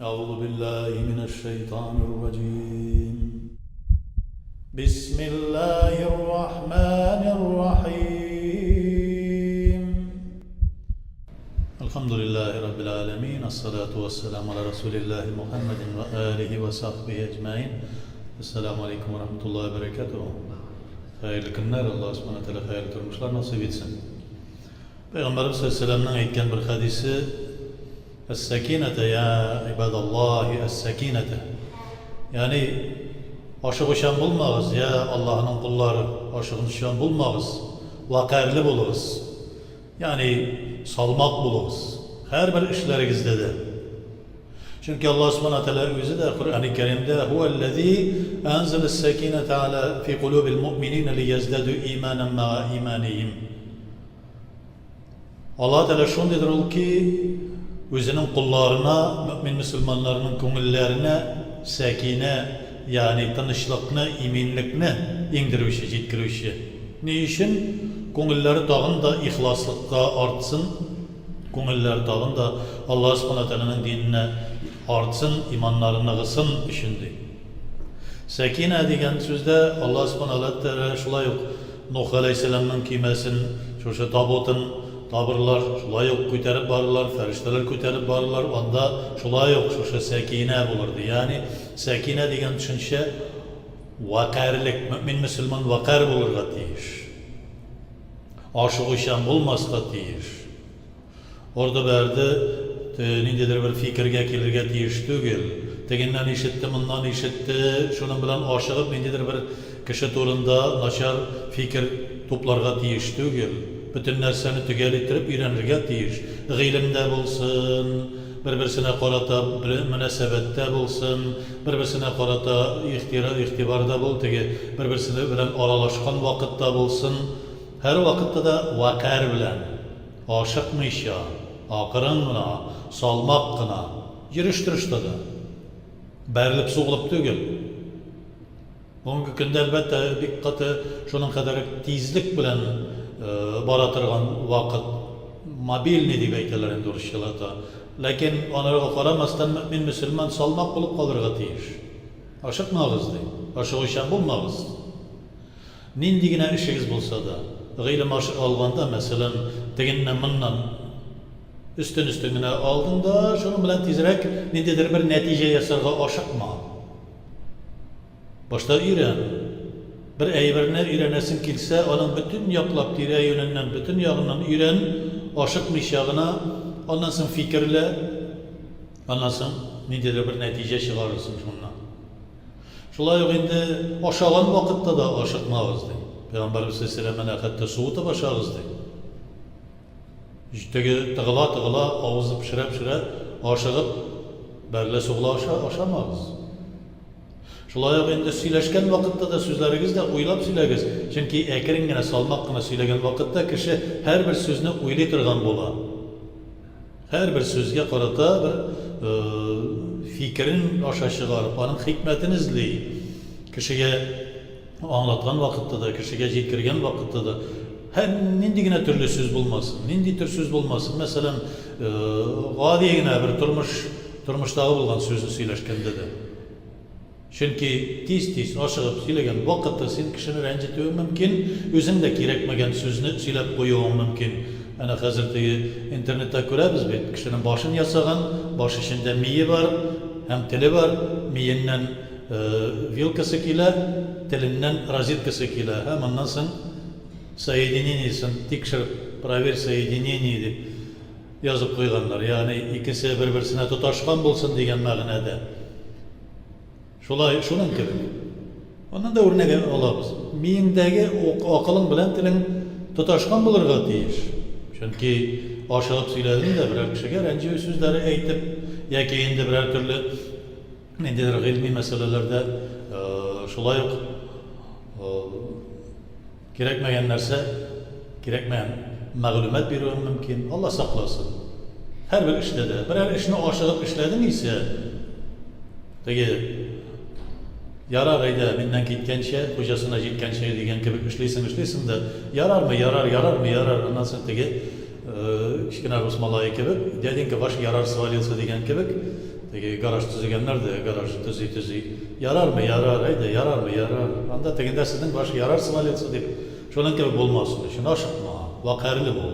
أعوذ بالله من الشيطان الرجيم. بسم الله الرحمن الرحيم. الحمد لله رب العالمين، الصلاة والسلام على رسول الله محمد وآله وصحبه أجمعين. السلام عليكم ورحمة الله وبركاته. Hayırlı günler, Allah subhanahu teala hayırlı durmuşlar nasip etsin. Peygamberimiz sallallahu aleyhi ve sellem'den aytgan bir hadisi Es-sekinete ya ibadallahi es-sekinete. Yani aşıgışan bulmağız ya Allah'ın kulları, aşıgışan bulmağız, vakarlı buluruz. Yani salmak buluruz. Her bir işlerimizde de. Çünkü Allah subhanahu teala özü de Kur'an-ı Kerim'de huvellezî enzeles-sekinete ala fi kulubil mu'minîne liyezdedû imanen ma'a imanihim. Allah teala şundadır ol ki özünün kullarına, mümin Müslümanlarının köngüllerine sekine, yani tanışlıkını, iminlikini indirişi, yetkirişi. Ne için? Köngülleri dağın da ihlaslıkka artsın, köngülleri dağın da Allah subhanahu teala'nın dinine artsın, imanlarına kısın işindi. Sekine degen sözde Allah subhanahu teala şulay yok. Nuh aleyhisselamın kıymesin, şu tabutun tabırlar, şulay yok köterip barırlar, ferişteler köterip barırlar, onda şulay yok, şu sekine bulurdu. Yani sekine degen düşünce vakarlik, mümin Müslüman vakar bulurga deyiş. Aşık işen bulmasga deyiş. Orada berdi, nindedir bir fikirge kelirge deyiş tügül. Teginden işitti, bundan işitti, şunun bilen aşığıp nindedir bir kişi turunda naşar fikir toplarga deyiş tügül. Bütün nerseni tügel ettirip öğrenirge deyiş. İlimde bulsun, birbirine karata münasebette bulsun, birbirine karata ihtibarda bul, birbirine bilen aralaşkan vakitte bulsun. Her vakitte de vakar bilen, aşıkmışa, akırın gına, salmak gına, yürüştürüşte de. Berilip soğulup tügel. Bugünkü günde elbette bir katı şunun kadar tizlik bilen baratırgan vakit mobil ne deyip eytelerin duruşçılata. Lakin onlara karamasdan mümin Müslüman salmak bulup kalırga deyiş. Aşık mağız deyip, aşık işen bulmağız. Nindigine işiniz bulsa da, gıylim aşık alganda mesela teginle mınnan üstüne aldığında şunun bilen tizrek nindidir bir netice yasarga aşıkma. Başta öğren. Bir eyverine öğrenesin kilse, onun bütün yaklap direği yönünden, bütün yağından öğren, aşıkmış yağına, ondan sonra fikirle, ondan sonra nindidir bir netice çıkarırsın şundan. Şulay yok indi, aşağılan vakitte da aşıkmağız deyim. Peygamberimiz sallallahu aleyhi ve sellem'e hatta soğutup aşağız deyim. İşte tıgıla ağzı pişire aşağıp, berle soğula aşamağız. Şulay yok indi söyleşken vakitte de sözleriniz de uylap söyleyiz. Çünkü ekirin gene salmak gene söylegen vakitte kişi her bir sözünü uylaytırgan bola. Her bir sözge karata bir fikrin aşağı çıkarıp, onun hikmetini izleyin. Kişiye anlatgan vakitte de, kişiye yetkirgen vakitte de her nindigine türlü söz bulmasın, nindi tür söz bulmasın. Mesela gadiyine bir turmuşdağı bulgan sözü söyleşkende de. Çünkü tiz aşığıp söylegen vakitte sen kişini rencitüğün mümkün, özün de gerekmegen sözünü söylep koyuğun mümkün. Yani hazırda internette görəbiz bit, kişinin başını yasagan, baş içinde miyi var, hem tili var, miyinden vilkası kile, tilinden razitkası kile. Hem ondan sonra soединениесін tekşirip, prover soединение yazıp koyganlar. Yani ikisi birbirine tutaşkan bulsun degen mağınada. Şunun gibi. Ondan da örnek alabız. Miyindeki akılın bilen tilin tutaşkan bulurga deyiş. Çünkü aşağıp söyledin de birer kişiye renci sözleri eğitip, ya ki indi birer türlü nedir ilmi meselelerde şulay yok. Gerekmeyen nerse, gerekmeyen mağlumat bir mümkün. Allah saklasın. Her bir işte de, birer işini aşağıp işledin ise yarar ayda minden gitkençe, hocasına gitkençe degen gibi işleysin de yarar mı? Ondan sonra kichkina rus malay gibi, dedin ki baş yarar sıvalıysa degen gibi Tegi garaj tüzügenler de garaj tüzü. Yarar mı? Yarar. Haydi yarar mı? Yarar. Anda teginde sizin başı yarar sıvalyatsı deyip. Şunun gibi olmasın. Şunu aşıkma. Vakarlı bol.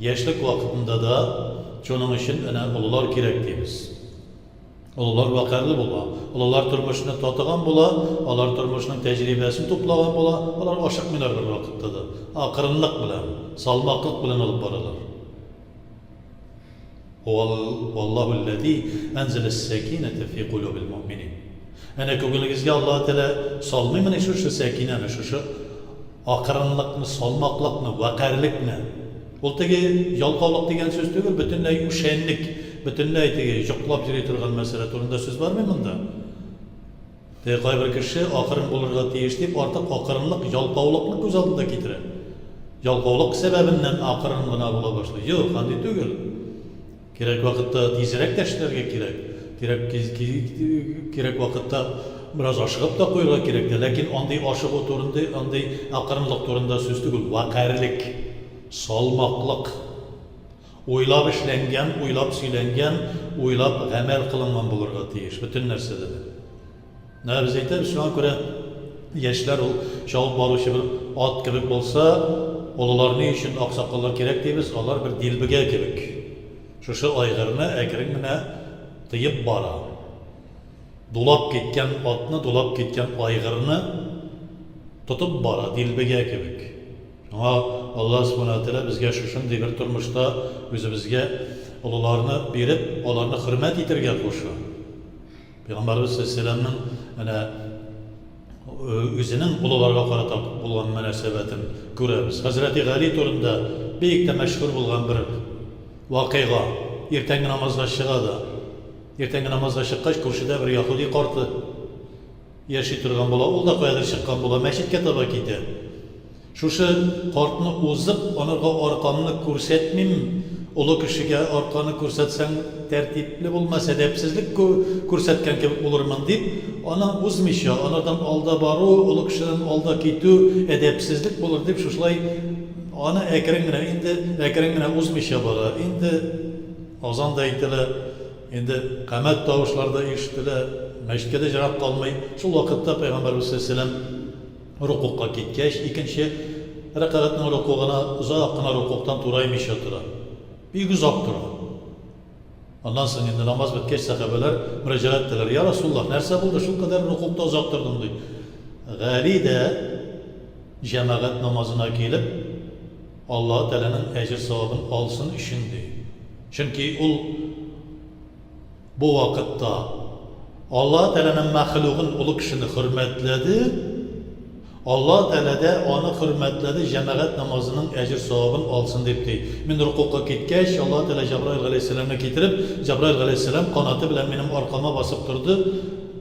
Yaşlık vakitinde da şunun için ulular gerek deyimiz. Ulular vakarlı bola. Ulular turmuşunu tatagan bola. Ulular turmuşunun tecrübesini toplagan bola. Ulular aşık mınar bir vakitte de. Akırınlık bilen, salmaklık bilen olup baralar. Vallahu'llezî enzeles-sekînete fî kulûbil mu'minîn. Yani kugulingizge Allah Teala salmıymını şu sekineni, şu akırınlıkni, salmaklıkni, vakarlikni. Ol tegi yalqavlık degan söz tugul, bütünlay uşenlik, bütünlay tegi juqlab jüri turgan mesele turunda söz var mı bunda? Tegi qay bir kishi akırın bulurga teyiş deyip artık akırınlık, yalqavlıkni göz aldida ketirer. Yalqavlık sebebinden akırın gına bola başlıyor. Yok, qanday tugul. Gerek vakitte tezirek deşlerge gerek. Gerek vakitte biraz aşıqıp da koyuğa gerek de. Lakin onday aşık oturunda, onday akırınlık turunda söz tugul. Vakarlik, salmaklık, oylab işlengen, oylab söylengen, oylab amel kılıngan bulurga teyiş. Bütün nersede de. Ne biz aytamiz, şuna göre yaşlar şavup barışı bir at gibi olsa, olalar ne için aksakallar gerek deymiz, onlar bir dilbige gibi. Şuşu aygırını ekringine tıyıp bara. Dolap ketken atını, dolap ketken aygırını tutup bara, dilbige gibi. Ama Allah subhanahu teala bizge şuşunday bir turmuşta özümüzge ulularını berip, onlarını hürmet etirgen koşu. Peygamberimiz sallallahu aleyhi ve sellem'nin özünün ulularga qarata bolgan münasebetini göremiz. Hazreti Ali turunda beyikte meşhur bolgan bir vakıga, ertengi namazga çıkada. Ertengi namazga çıkkaç kurşida bir Yahudi qartı yaşay turgan bola, ol da qoyadır çıkkan bola, meşitke taba kiti. Şuşu qartını uzıp, onarga arqanını көрсетмим, ulu kişiге arqanı көрсетсең tertipli bulmaz, edepsizlik көрсеткен kebik bulurman deyip, ona uzmışa, onardan alda baru, ulu kişiden alda kitu, edepsizlik bulur deyip, şuşlay ana ekringine uzmışa bara. Indi azan da iyitile, indi qamet tavuşlarda işitile, meşkede jirak kalmay. Şul vakitte Peygamberimiz sallallahu aleyhi ve sellem rukukka ketkeş, ikinci rekaatning rukugina uzoqqina rukukdan turaymışa tura. Bir uzak tura. Ondan sonra indi namaz bitkeç sahabeler müracaat ettiler. Ya Resulullah, nerse buldu şu kadar rukukta uzak durdum deyip. Gali de cemaat namazına gelip Allah Teala'nın ecir savabını alsın işindi. Çünkü bu vakitte Allah Teala'nın mahluğun ulu kişini hürmetledi. Allah Teala da onu hürmetledi, cemaat namazının ecir savabını alsın deyip deyip. Min rukukka ketkeş, Allah Teala Cebrail aleyhisselam'a getirip, Cebrail aleyhisselam kanatı bilen benim arkama basıp durdu.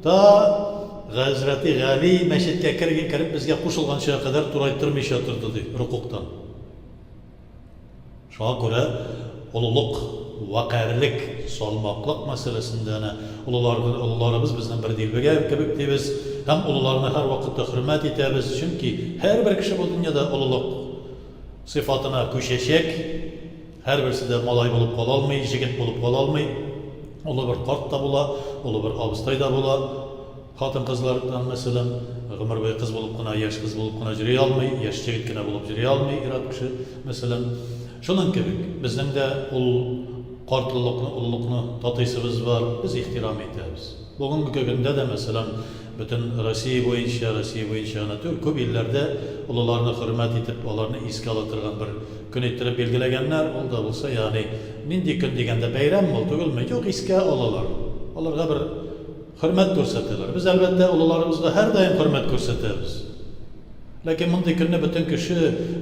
Ta Hazreti Gali meşitke kirip bizge kuşulgan şeye kadar turayttırmış yatırdı deyip rukuktan. Şuna göre ululuk, vakarlik, salmaklık meselesinde ulularımız bizden bir dilbege gibi deyimiz. Hem ulularını her vakitte hürmet etemiz. Çünkü her bir kişi bu dünyada ululuk sıfatına köşeşek. Her birisi de malay bulup kalalmay, jigit bulup kalalmay. Ulu bir kart da bula, ulu bir abistay da bula. Hatın kızlardan mesela ömür boyu kız bulup kına, yaş kız bulup kına jüri almay, yaş jigit kına bulup jüri almay. İrat kişi mesela şunun gibi bizden de kartlılıkını, ululukunu tatıysımız var, biz ihtiram etemiz. Bugünkü günde de mesela bütün Rusya boyunca köp illerde ulularını hürmet etip, onlarını iske alatırgan bir gün ettirip belgilegenler oldu olsa yani nindi gün degende bayram mı oldu mu? Yok iske alalar. Onlarga bir hürmet görsetirler. Biz elbette ulularımızga her daim hürmet görsetiriz. Lakin bunday kunni bütün kişi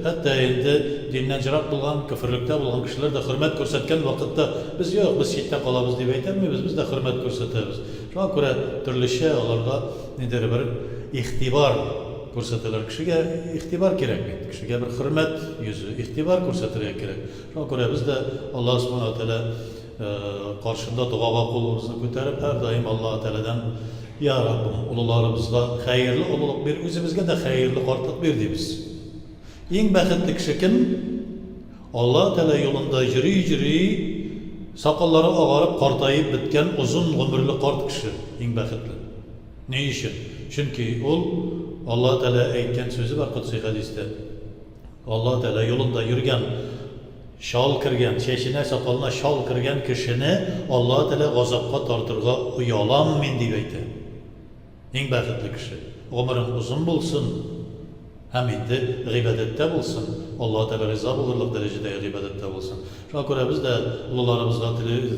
hatta endi dindan jiroq bo'lgan, kufrlikda bo'lgan kishilar da hurmat ko'rsatgan vaqtda biz yo'q, biz chetda qolamiz deb aytmaymiz, biz de hurmat ko'rsatamiz. Shunga ko'ra turlicha ularga nedir bir ixtibor ko'rsatilar. Kishiga ixtibor kerak, kishiga bir hurmat yuzi, ixtibor ko'rsatilar kerak. Shunga ko'ra biz de Alloh subhanahu va taolo qarshida duoga qo'limizni ko'tarib har doim Alloh taoladan Ya Rabbim, ulularımızga hayırlı ululuk bir, özümüzge de hayırlı kartlık bir deyimiz. En baxetli kişi kim? Allah Teala yolunda jüri Sakalları ağarıp, qartayıp bitken uzun ömürlü qart kişi, en baxtli. Ne için? Çünkü Allah Teala aytgan sözü var Qudsi hadiste. Allah Teala yolunda yürüyen, şal kirgan, çeşine sakalına şal kirgan kişini Allah Teala gazapqa tortirga uyalanmen deb aytdi. En baxtli kişi. Ömrün uzun bulsun. Hem indi g'ibadetda bo'lsin. Alloh taolo rizo bo'lurliq darajada g'ibadetda bo'lsin. Shunga ko'ra biz de ulug'larimizga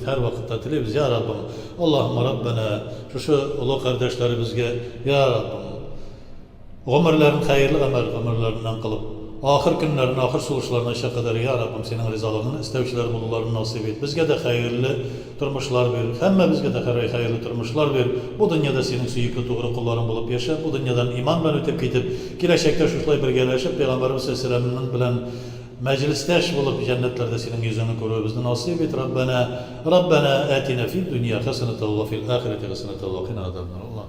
har vaqtda tilaymiz ya Rabbim. Allohumma Rabbana shu ulug' qardoshlarımizga ya Rabbim. Ömürlerin hayırlı ömürlerinden kılıp ahir günlerin ahir suluşlarına işe kadar ya Rabbim senin rızalığını istevçiler bulurlarını nasip et. Bizge de hayırlı turmuşlar ver. Hemme bizge de hayırlı turmuşlar ver. Bu dünyada senin süyüklü doğru kulların bulup yaşa. Bu dünyadan iman bilen ötüp gidip gelecekte şuşlay birgeleşip Peygamberimiz Aleyhisselam'ın bilen meclisteş bulup cennetlerde senin yüzünü koru bizni nasip et. Rabbena atina fid dünya haseneten ve fil ahireti haseneten ve qina azabannar. Allah.